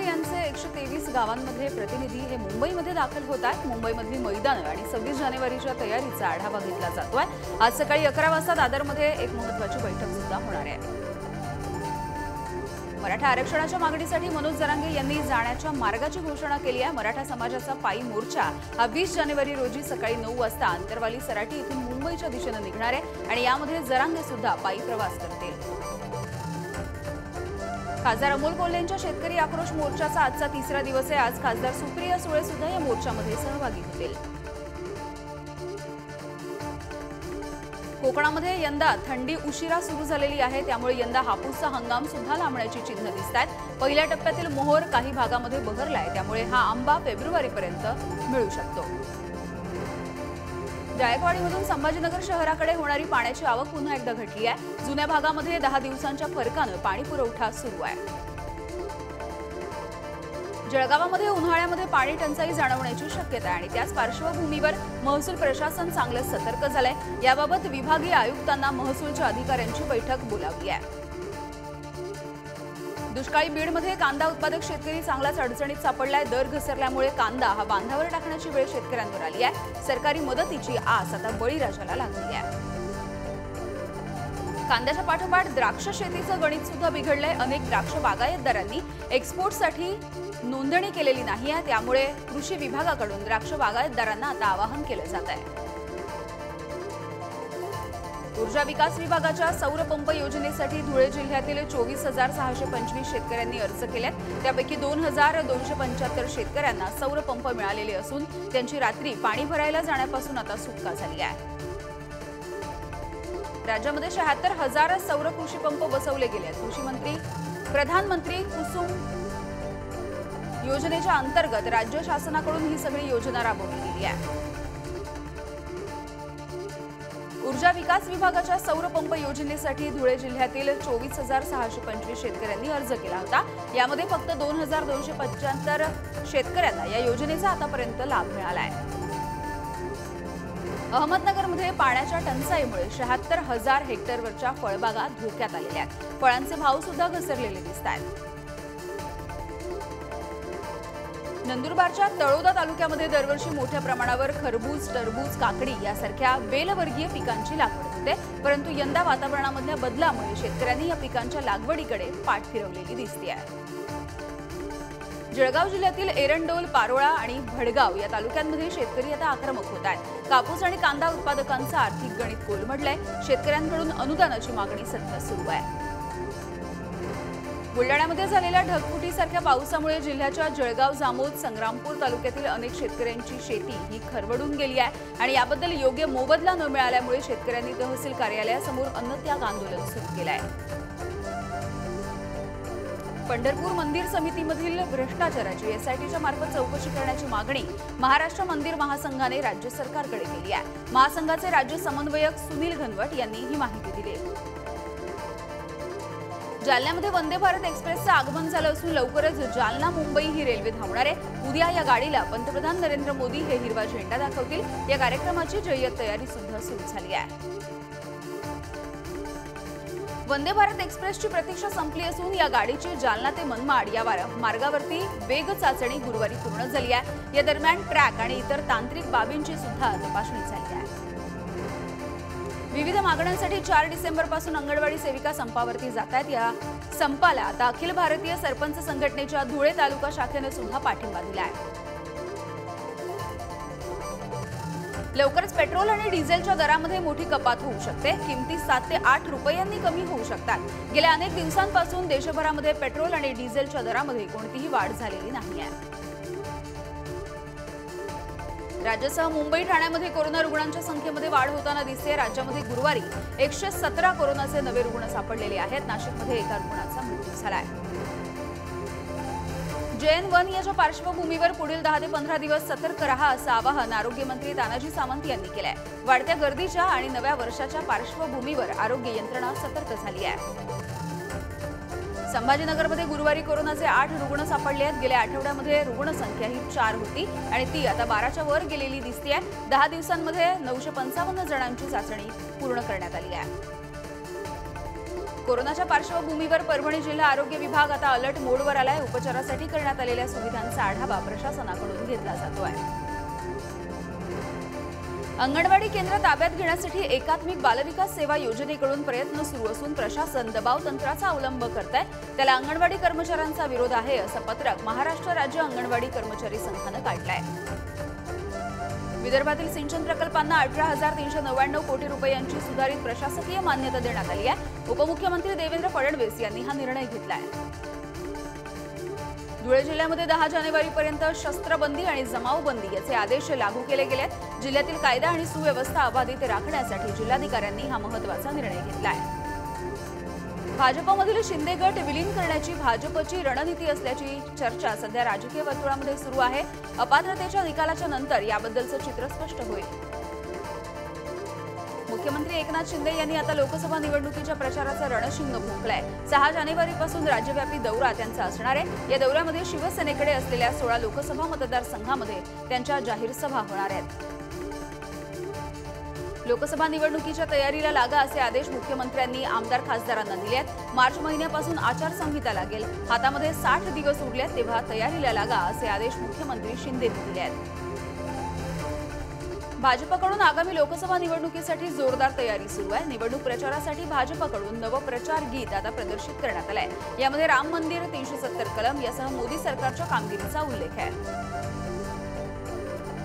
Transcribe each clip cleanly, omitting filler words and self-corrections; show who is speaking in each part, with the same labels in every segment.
Speaker 1: पटेल यांचे 123 गावांमधले प्रतिनिधी हे मुंबईमध्ये दाखल होत आहेत। मुंबईमधली मैदानं आणि 26 जानेवारीच्या तयारीचा आढावा घेतला जातोय। आज सकाळी 11 वाजता दादरमध्ये एक महत्त्वाची बैठक सुद्धा होणार आहे। मराठा आरक्षणाच्या मागणीसाठी मनोज जरांगे यांनी जाण्याच्या मार्गाची घोषणा केली आहे। मराठा समाजाचा पायी मोर्चा हा 20 जानेवारी रोजी सकाळी 9 वाजता अंतरवाली सराटी इथून मुंबईच्या दिशेने निघणार आहे आणि यामध्ये जरांगे सुद्धा पायी प्रवास करतील। खासदार अमोल कोल्हेंच्या शेतकरी आक्रोश मोर्चाचा आजचा तिसरा दिवस आहे। आज खासदार सुप्रिया सुळे सुद्धा या मोर्चामध्ये सहभागी होतील। कोकणामध्ये यंदा थंडी उशिरा सुरू झालेली आहे, त्यामुळे यंदा हापूसचा हंगाम सुद्धा लांबण्याची चिन्ह दिसतात। पहिल्या टप्प्यातील मोहोर काही भागामध्ये बहरलाय, त्यामुळे हा आंबा फेब्रुवारीपर्यंत मिळू शकतो। जायकवाडीमधून संभाजीनगर शहराकडे होणारी पाण्याची आवक पुन्हा एकदा घटली आहे। जुन्या भागामध्ये 10 दिवसांच्या फरकाने पाणी पुरवठा सुरू आहे। जळगावामध्ये उन्हाळ्यामध्ये पाणी टंचाई जाणवण्याची शक्यता आहे आणि त्याच पार्श्वभूमीवर महसूल प्रशासन चांगलं सतर्क झालंय। याबाबत विभागीय आयुक्तांना महसूलच्या अधिकाऱ्यांची बैठक बोलावली आहे। दुष्काळी बीडमध्ये कांदा उत्पादक शेतकरी चांगलाच अडचणीत सापडलाय। दर घसरल्यामुळे कांदा हा बांधावर टाकण्याची वेळ शेतकऱ्यांवर आली आहे। सरकारी मदतीची आस आता बळीराजाला लागली आहे। कांद्याच्या पाठोपाठ द्राक्ष शेतीचं गणित सुद्धा बिघडलंय। अनेक द्राक्ष बागायतदारांनी एक्सपोर्टसाठी नोंदणी केलेली नाही आहे, त्यामुळे कृषी विभागाकडून द्राक्ष बागायतदारांना आता आवाहन केलं जात आहे। ऊर्जा विकास विभागाच्या सौर पंप योजनेसाठी धुळे जिल्ह्यातील 24,625 शेतकऱ्यांनी अर्ज केलेत। त्यापैकी 2,275 शेतकऱ्यांना सौर पंप मिळालेले असून त्यांची रात्री पाणी भरायला जाण्यापासून आता सुटका झाली आहे। राज्यामध्ये 76,000 सौर कृषी पंप बसवले गेले आहेत। कृषी मंत्री प्रधानमंत्री कुसुम योजनेच्या अंतर्गत राज्य शासनाकडून ही सगळी योजना राबवली गेली आहे। ऊर्जा विकास विभागाच्या सौर पंप योजनेसाठी धुळे जिल्ह्यातील 24,625 शेतकऱ्यांनी अर्ज केला होता। यामध्ये फक्त 2,275 शेतकऱ्यांना या योजनेचा आतापर्यंत लाभ मिळाला आहे। अहमदनगरमध्ये पाण्याच्या टंचाईमुळे 76,000 हेक्टरवरच्या फळबागा धोक्यात आलेल्या आहेत। फळांचे भाव सुद्धा घसरलेले दिसत आहेत। नंदुरबारच्या तळोदा तालुक्यामध्ये दरवर्षी मोठ्या प्रमाणावर खरबूज, टरबूज, काकडी यासारख्या बेलवर्गीय पिकांची लागवड होते, परंतु यंदा वातावरणामधल्या बदलामुळे शेतकऱ्यांनी या पिकांच्या लागवडीकडे पाठ फिरवलेली दिसते आहे। जळगाव जिल्ह्यातील एरंडोल, पारोळा आणि भडगाव या तालुक्यांमध्ये शेतकरी आता आक्रमक होत आहेत। कापूस आणि कांदा उत्पादकांचं आर्थिक गणित कोलमडलंय। शेतकऱ्यांकडून अनुदानाची मागणी सध्या सुरू आहे। बुलडाण्यामध्ये झालेल्या ढगफुटीसारख्या पावसामुळे जिल्ह्याच्या जळगाव, जामोद, संग्रामपूर तालुक्यातील अनेक शेतकऱ्यांची शेती ही खरवडून गेली आहे आणि याबद्दल योग्य मोबदला न मिळाल्यामुळे शेतकऱ्यांनी तहसील कार्यालयासमोर अन्नत्याग आंदोलन सुरू केलं आहे। पंढरपूर मंदिर समितीमधील भ्रष्टाचाराची एसआयटीच्या मार्फत चौकशी करण्याची मागणी महाराष्ट्र मंदिर महासंघाने राज्य सरकारकडे केली आहे। महासंघाचे राज्य समन्वयक सुनील घनवट यांनी ही माहिती दिली। जालन्यामध्ये वंदे भारत एक्सप्रेसचं आगमन झालं असून लवकरच जालना मुंबई ही रेल्वे धावणार आहे। उद्या या गाडीला पंतप्रधान नरेंद्र मोदी हे हिरवा झेंडा दाखवतील। या कार्यक्रमाची जय्यत तयारी सुद्धा सुरू झाली आहे। वंदे भारत एक्सप्रेसची प्रतीक्षा संपली असून या गाडीची जालना ते मनमाड या मार्गावरती वेग चाचणी गुरुवारी पूर्ण झाली आहे। या दरम्यान ट्रॅक आणि इतर तांत्रिक बाबींची सुद्धा तपासणी झाली आहे। विविध मागण्यांसाठी 4 डिसेंबरपासून अंगणवाडी सेविका संपावरती जात आहेत। या संपाला आता अखिल भारतीय सरपंच संघटनेच्या धुळे तालुका शाखेने सुद्धा पाठिंबा दिला आहे। लवकरच पेट्रोल आणि डिझेलच्या दरामध्ये मोठी कपात होऊ शकते। किमती 7 ते 8 रुपयांनी कमी होऊ शकतात। गेल्या अनेक दिवसांपासून देशभरामध्ये पेट्रोल आणि डिझेलच्या दरामध्ये कोणतीही वाढ झालेली नाही आहे। राज्यासह मुंबई, ठाण्यामध्ये कोरोना रुग्णांच्या संख्येमध्ये वाढ होताना दिसते। राज्यामध्ये गुरुवारी 117 कोरोनाचे नवे रुग्ण सापडलेले आहेत। नाशिकमध्ये एका रुग्णाचा मृत्यू झालाय। JN1 याच्या पार्श्वभूमीवर पुढील 10 ते 15 दिवस सतर्क रहा असं आवाहन आरोग्यमंत्री तानाजी सावंत यांनी केलंय। वाढत्या गर्दीच्या आणि नव्या वर्षाच्या पार्श्वभूमीवर आरोग्य यंत्रणा सतर्क झाली आहे। संभाजीनगरमध्ये गुरुवारी कोरोनाचे 8 रुग्ण सापडले आहेत। गेल्या आठवड्यामध्ये रुग्णसंख्या ही 4 होती आणि ती आता 12च्या वर गेलेली दिसते आहे। 10 दिवसांमध्ये 955 जणांची चाचणी पूर्ण करण्यात आली आहे। कोरोनाच्या पार्श्वभूमीवर परभणी जिल्हा आरोग्य विभाग आता अलर्ट मोडवर आलाय। उपचारासाठी करण्यात आलेल्या सुविधांचा आढावा प्रशासनाकडून घेतला जातोय। अंगणवाडी केंद्र ताब्यात घेण्यासाठी एकात्मिक बालविकास सेवा योजनेकडून प्रयत्न सुरू असून प्रशासन दबाव तंत्राचा अवलंब करत आहे। त्याला अंगणवाडी कर्मचाऱ्यांचा विरोध आहे, असं पत्रक महाराष्ट्र राज्य अंगणवाडी कर्मचारी संघानं काढलंय। विदर्भातील सिंचन प्रकल्पांना 18,399 कोटी रुपयांची सुधारित प्रशासकीय मान्यता देण्यात आली आहे। उपमुख्यमंत्री देवेंद्र फडणवीस यांनी हा निर्णय घेतलाय। धुळे जिल्ह्यामध्ये 10 जानेवारीपर्यंत शस्त्रबंदी आणि जमावबंदी याचे आदेश लागू केले गेले आहेत। जिल्ह्यातील कायदा आणि सुव्यवस्था अबाधित राखण्यासाठी जिल्हाधिकाऱ्यांनी हा महत्त्वाचा निर्णय घेतलाय। भाजपमधील शिंदे गट विलीन करण्याची भाजपची रणनीती असल्याची चर्चा सध्या राजकीय वर्तुळामध्ये सुरू आहे। अपात्रतेच्या निकालाच्या नंतर याबद्दलचं चित्र स्पष्ट होईल। मुख्यमंत्री एकनाथ शिंदे यांनी आता लोकसभा निवडणुकीच्या प्रचाराचं रणशिंग फुंकलंय। 6 जानेवारीपासून राज्यव्यापी दौरा त्यांचा असणार आहे। या दौऱ्यामध्ये शिवसेनेकडे असलेल्या 16 लोकसभा मतदारसंघामध्ये त्यांच्या जाहीर सभा होणार आहेत। लोकसभा निवडणुकीच्या तयारीला लागा असे आदेश मुख्यमंत्र्यांनी आमदार खासदारांना दिले आहेत। मार्च महिन्यापासून आचारसंहिता लागेल, हातामध्ये 60 दिवस उरले तेव्हा तयारीला लागा असे आदेश मुख्यमंत्री शिंदेंनी दिले आहेत। भाजपकडून आगामी लोकसभा निवडणुकीसाठी जोरदार तयारी सुरू आहे। निवडणूक प्रचारासाठी भाजपकडून नवप्रचार गीत आता प्रदर्शित करण्यात आलंय। यामध्ये राम मंदिर, 370 कलम यासह मोदी सरकारच्या कामगिरीचा उल्लेख आहे।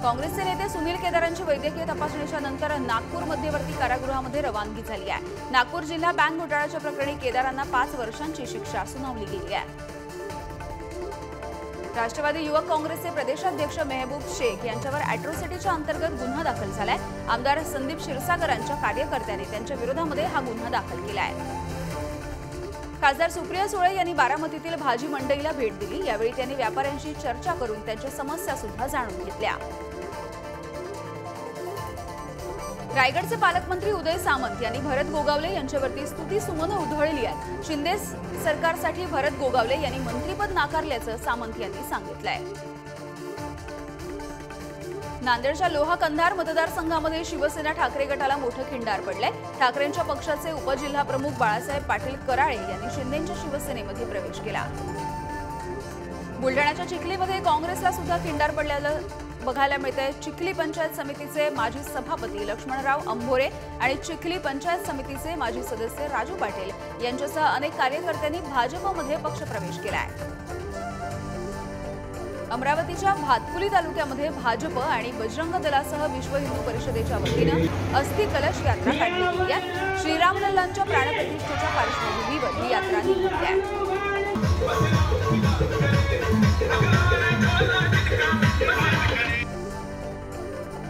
Speaker 1: काँग्रेसचे नेते सुनील केदारांची वैद्यकीय तपासणीच्या नंतर नागपूर मध्यवर्ती कारागृहामध्ये रवानगी झाली आहे। नागपूर जिल्हा बँक घोटाळ्याच्या प्रकरणी केदारांना 5 वर्षांची शिक्षा सुनावली गेली आहे। राष्ट्रवादी युवक काँग्रेसचे प्रदेशाध्यक्ष मेहबूब शेख यांच्यावर अॅट्रॉसिटीच्या अंतर्गत गुन्हा दाखल झालाय। आमदार संदीप क्षीरसागरांच्या कार्यकर्त्यांनी त्यांच्या विरोधामध्ये हा गुन्हा दाखल केला आहे। खासदार सुप्रिया सुळे यांनी बारामतीतील भाजी मंडईला भेट दिली। यावेळी त्यांनी व्यापाऱ्यांशी चर्चा करून त्यांच्या समस्या सुद्धा जाणून घेतल्या। रायगडचे पालकमंत्री उदय सामंत यांनी भरत गोगावले यांच्यावरती स्तुतीसुमनं उधळली आहेत। शिंदे सरकारसाठी भरत गोगावले यांनी मंत्रीपद नाकारल्याचं सामंत यांनी सांगितलंय। नांदेडच्या लोहा कंधार मतदारसंघामध्ये शिवसेना ठाकरे गटाला मोठं खिंडार पडलंय। ठाकरेंच्या पक्षाचे उपजिल्हाप्रमुख बाळासाहेब पाटील कराळे यांनी शिंदेंच्या शिवसेनेमध्ये प्रवेश केला। बुलढाण्याच्या चिखलीमध्ये काँग्रेसला सुद्धा खिंडार पडल्याचं बघायला मिळतंय। चिखली पंचायत समितीचे माजी सभापती लक्ष्मणराव अंभोरे आणि चिखली पंचायत समितीचे माजी सदस्य राजू पाटील यांच्यासह अनेक कार्यकर्त्यांनी भाजपमध्ये पक्षप्रवेश केलाय। अमरावतीच्या भातकुली तालुक्यामध्ये भाजप आणि बजरंग दलासह विश्व हिंदू परिषदेच्या वतीनं अस्थि कलश यात्रा काढली गेली आहे। श्रीराम लल्लांच्या प्राणप्रतिष्ठेच्या पार्श्वभूमीवर ही यात्रा निघाली आहे।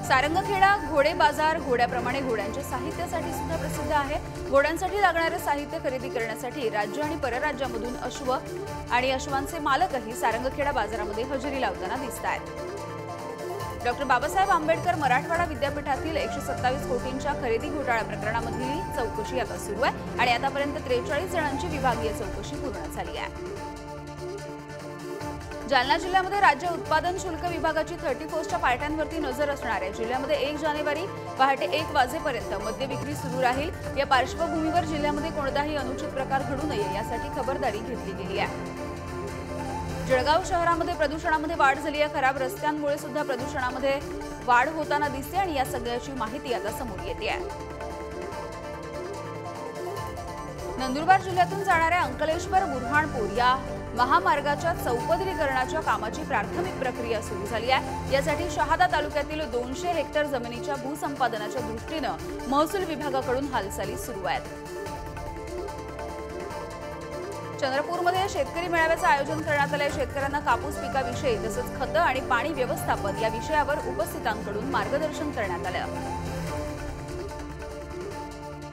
Speaker 1: सारंगखेडा घोडे बाजार घोड्याप्रमाणे घोड्यांच्या साहित्यासाठी सुद्धा प्रसिद्ध आहे। घोड्यांसाठी लागणारे साहित्य खरेदी करण्यासाठी राज्य आणि परराज्यामधून अश्व आणि अश्वांचे मालकही सारंगखेडा बाजारामध्ये हजेरी लावताना दिसतात। डॉक्टर बाबासाहेब आंबेडकर मराठवाडा विद्यापीठातील 127 कोटींच्या खरेदी घोटाळा प्रकरणामधली चौकशी आता सुरू आहे आणि आतापर्यंत 43 जणांची विभागीय चौकशी पूर्ण झाली आहे। जालना जिल्ह्यामध्ये राज्य उत्पादन शुल्क विभागाची 34च्या पायट्यांवरती नजर असणार आहे। जिल्ह्यामध्ये 1 जानेवारी पहाटे 1 वाजेपर्यंत मद्य विक्री सुरू राहील। या पार्श्वभूमीवर जिल्ह्यामध्ये कोणताही अनुचित प्रकार घडू नये यासाठी खबरदारी घेतली गेली आहे। जळगाव शहरामध्ये प्रदूषणामध्ये वाढ झाली आहे। खराब रस्त्यांमुळे सुद्धा प्रदूषणामध्ये वाढ होताना दिसते आणि या सगळ्याची माहिती आता समोर येते आहे। नंदुरबार जिल्ह्यातून जाणाऱ्या अंकलेश्वर बुरहाणपूर या महामार्गाच्या चौपदरीकरणाच्या कामाची प्राथमिक प्रक्रिया सुरू झाली आहे। यासाठी शहादा तालुक्यातील 200 हेक्टर जमिनीच्या भूसंपादनाच्या दृष्टीनं महसूल विभागाकडून हालचाली सुरू आहेत। चंद्रपूरमध्ये शेतकरी मेळाव्याचं आयोजन करण्यात आलंय। शेतकऱ्यांना कापूस पिकाविषयी तसंच खतं आणि पाणी व्यवस्थापन या विषयावर उपस्थितांकडून मार्गदर्शन करण्यात आलं।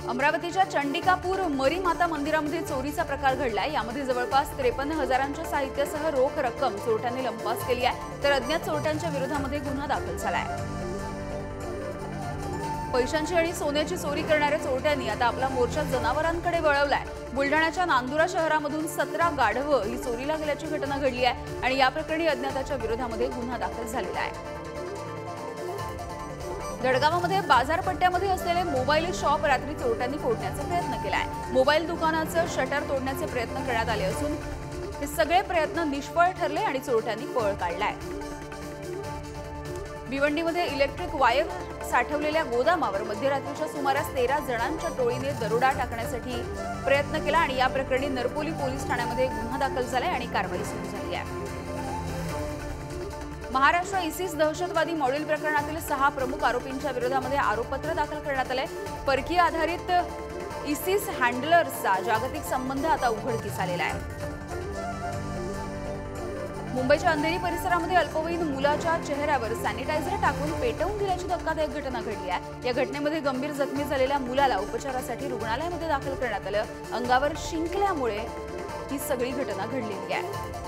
Speaker 1: अमरावतीच्या चंडिकापूर मरी माता मंदिरामध्ये चोरीचा प्रकार घडलाय। यामध्ये जवळपास 53,000च्या साहित्यासह रोख रक्कम चोरट्यांनी लंपास केली आहे, तर अज्ञात चोरट्यांच्या विरोधामध्ये गुन्हा दाखल झालाय। पैशांची आणि सोन्याची चोरी करणाऱ्या चोरट्यांनी आता आपला मोर्चा जनावरांकडे वळवलाय। बुलढाण्याच्या नांदुरा शहरामधून 17 गाढवं ही चोरीला गेल्याची घटना घडली आहे आणि या प्रकरणी अज्ञाताच्या विरोधामध्ये गुन्हा दाखल झालेला आहे। जळगावमध्ये बाजारपट्ट्यामध्ये असलेले मोबाईल शॉप रात्री चोरट्यांनी फोडण्याचा प्रयत्न केलाय। मोबाईल दुकानाचं शटर तोडण्याचे प्रयत्न करण्यात आले असून हे सगळे प्रयत्न निष्फळ ठरले आणि चोरट्यांनी पळ काढलाय। भिवंडीमध्ये इलेक्ट्रिक वायर साठवलेल्या गोदामावर मध्यरात्रीच्या सुमारास 13 जणांच्या टोळीने दरोडा टाकण्यासाठी प्रयत्न केला आणि या प्रकरणी नरपोली पोलीस ठाण्यामध्ये गुन्हा दाखल झालाय आणि कारवाई सुरू झाली आहे। महाराष्ट्र इसिस दहशतवादी मॉड्यूल प्रकरणातील 6 प्रमुख आरोपींच्या विरोधामध्ये आरोपपत्र दाखल करण्यात आले। परकीय आधारित इसिस हँडलर्सचा जागतिक संबंध आता उघडकीस आलेला आहे। मुंबईच्या अंधेरी परिसरामध्ये अल्पवयीन मुलाच्या चेहऱ्यावर सॅनिटायझर टाकून पेटवून दिल्याची धक्कादायक घटना घडली आहे। या घटनेमध्ये गंभीर जखमी झालेल्या मुलाला उपचारासाठी रुग्णालयामध्ये दाखल करण्यात आलं। अंगावर शिंकल्यामुळे ही सगळी घटना घडलेली आहे।